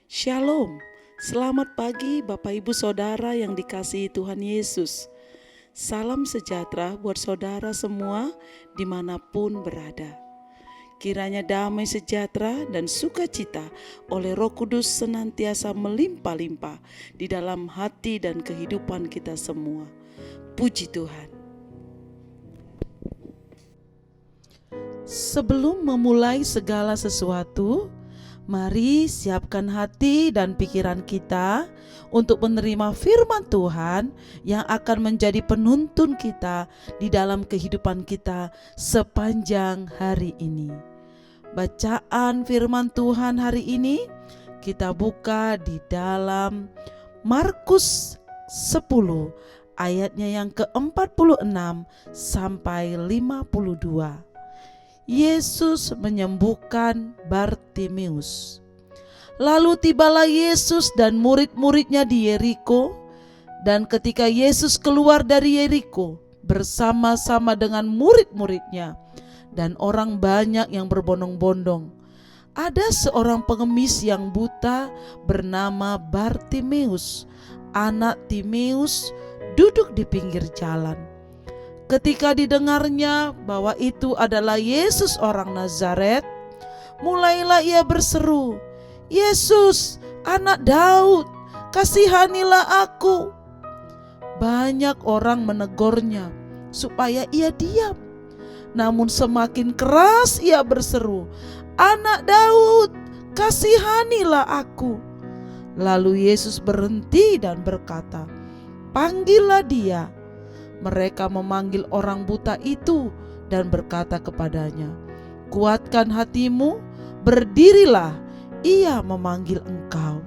Shalom, selamat pagi Bapak Ibu Saudara yang dikasihi Tuhan Yesus. Salam sejahtera buat saudara semua dimanapun berada. Kiranya damai sejahtera dan sukacita oleh Roh Kudus senantiasa melimpah-limpah di dalam hati dan kehidupan kita semua. Puji Tuhan. Sebelum memulai segala sesuatu, mari siapkan hati dan pikiran kita untuk menerima firman Tuhan yang akan menjadi penuntun kita di dalam kehidupan kita sepanjang hari ini. Bacaan firman Tuhan hari ini kita buka di dalam Markus 10 ayatnya yang ke-46 sampai 52. Yesus menyembuhkan Bartimeus. Lalu tibalah Yesus dan murid-muridnya di Yeriko, dan ketika Yesus keluar dari Yeriko bersama-sama dengan murid-muridnya dan orang banyak yang berbondong-bondong, ada seorang pengemis yang buta bernama Bartimeus, anak Timeus, duduk di pinggir jalan. Ketika didengarnya bahwa itu adalah Yesus orang Nazaret, mulailah ia berseru, "Yesus, anak Daud, kasihanilah aku." Banyak orang menegurnya supaya ia diam. Namun semakin keras ia berseru, "Anak Daud, kasihanilah aku." Lalu Yesus berhenti dan berkata, "Panggillah dia." Mereka memanggil orang buta itu dan berkata kepadanya, "Kuatkan hatimu, berdirilah, ia memanggil engkau."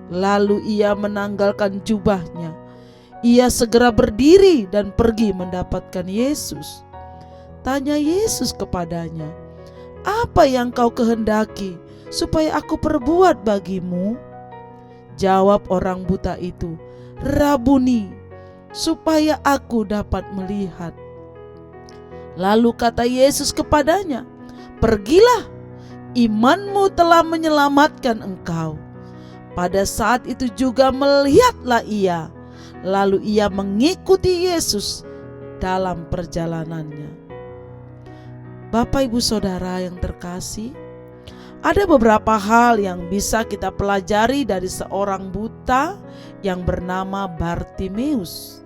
Lalu ia menanggalkan jubahnya. Ia segera berdiri dan pergi mendapatkan Yesus. Tanya Yesus kepadanya, "Apa yang kau kehendaki supaya aku perbuat bagimu?" Jawab orang buta itu, "Rabuni, supaya aku dapat melihat." Lalu kata Yesus kepadanya, "Pergilah, imanmu telah menyelamatkan engkau." Pada saat itu juga melihatlah ia, lalu ia mengikuti Yesus dalam perjalanannya. Bapak Ibu Saudara yang terkasih, ada beberapa hal yang bisa kita pelajari dari seorang buta yang bernama Bartimeus,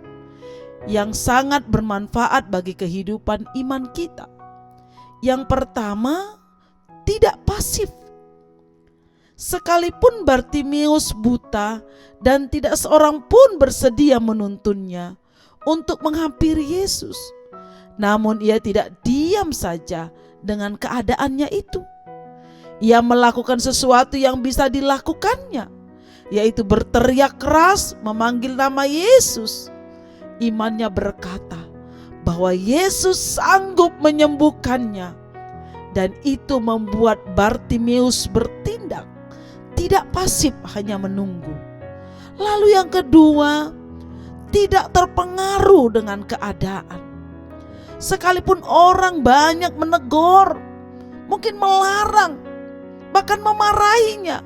yang sangat bermanfaat bagi kehidupan iman kita. Yang pertama, tidak pasif. Sekalipun Bartimeus buta dan tidak seorang pun bersedia menuntunnya untuk menghampiri Yesus, namun ia tidak diam saja dengan keadaannya itu. Ia melakukan sesuatu yang bisa dilakukannya, yaitu berteriak keras memanggil nama Yesus. Imannya berkata bahwa Yesus sanggup menyembuhkannya, dan itu membuat Bartimeus bertindak, tidak pasif hanya menunggu. Lalu yang kedua, tidak terpengaruh dengan keadaan. Sekalipun orang banyak menegur, mungkin melarang, bahkan memarahinya,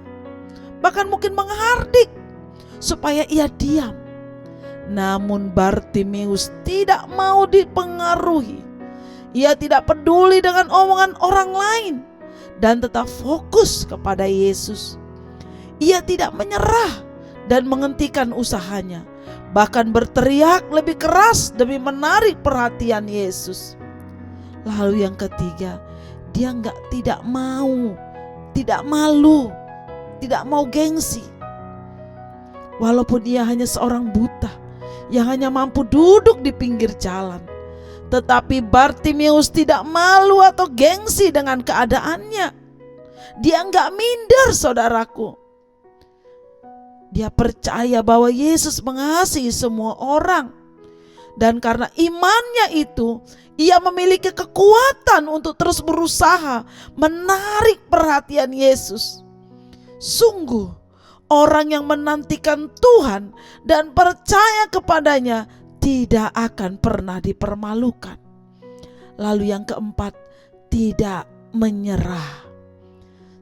bahkan mungkin menghardik supaya ia diam, namun Bartimeus tidak mau dipengaruhi. Ia tidak peduli dengan omongan orang lain dan tetap fokus kepada Yesus. Ia tidak menyerah dan menghentikan usahanya, bahkan berteriak lebih keras demi menarik perhatian Yesus. Lalu yang ketiga, dia tidak mau, tidak malu, tidak mau gengsi. Walaupun ia hanya seorang buta yang hanya mampu duduk di pinggir jalan, tetapi Bartimeus tidak malu atau gengsi dengan keadaannya. Dia enggak minder, saudaraku. Dia percaya bahwa Yesus mengasihi semua orang, dan karena imannya itu, ia memiliki kekuatan untuk terus berusaha menarik perhatian Yesus. Sungguh, orang yang menantikan Tuhan dan percaya kepadanya tidak akan pernah dipermalukan. Lalu yang keempat, tidak menyerah.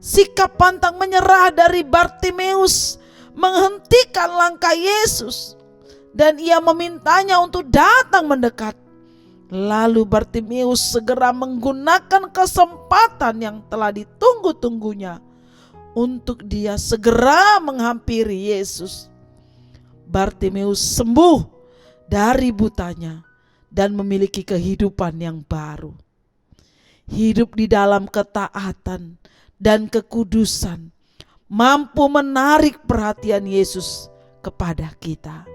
sikap pantang menyerah dari Bartimeus menghentikan langkah Yesus, dan ia memintanya untuk datang mendekat. Lalu Bartimeus segera menggunakan kesempatan yang telah ditunggu-tunggunya untuk dia segera menghampiri Yesus. Bartimeus sembuh dari butanya dan memiliki kehidupan yang baru. Hidup di dalam ketaatan dan kekudusan mampu menarik perhatian Yesus kepada kita.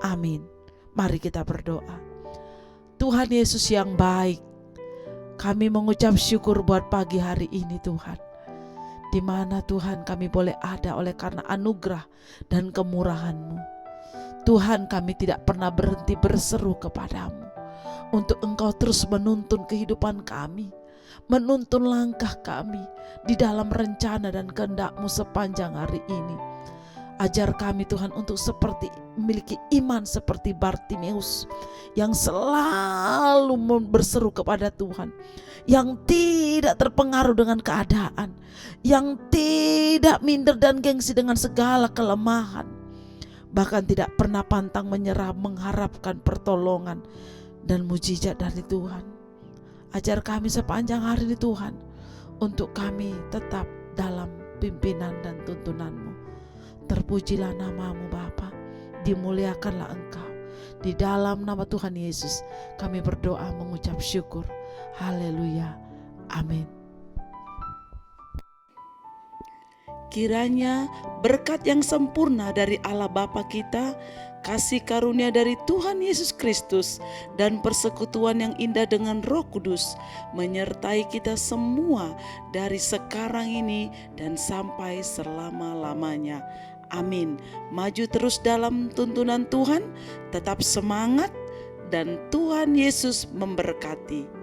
Amin. Mari kita berdoa. Tuhan Yesus yang baik, kami mengucap syukur buat pagi hari ini Tuhan, di mana Tuhan kami boleh ada oleh karena anugerah dan kemurahan-Mu. Tuhan, kami tidak pernah berhenti berseru kepadamu untuk Engkau terus menuntun kehidupan kami, menuntun langkah kami di dalam rencana dan kehendak-Mu sepanjang hari ini. Ajar kami Tuhan untuk memiliki iman seperti Bartimeus yang selalu berseru kepada Tuhan, yang tidak terpengaruh dengan keadaan, yang tidak minder dan gengsi dengan segala kelemahan, bahkan tidak pernah pantang menyerah mengharapkan pertolongan dan mujizat dari Tuhan. Ajar kami sepanjang hari ini Tuhan, untuk kami tetap dalam pimpinan dan tuntunan-Mu. Terpujilah nama-Mu Bapa, dimuliakanlah Engkau. Di dalam nama Tuhan Yesus kami berdoa mengucap syukur. Haleluya. Amin. Kiranya berkat yang sempurna dari Allah Bapa kita, kasih karunia dari Tuhan Yesus Kristus, dan persekutuan yang indah dengan Roh Kudus menyertai kita semua dari sekarang ini dan sampai selama-lamanya. Amin. Maju terus dalam tuntunan Tuhan, tetap semangat, dan Tuhan Yesus memberkati.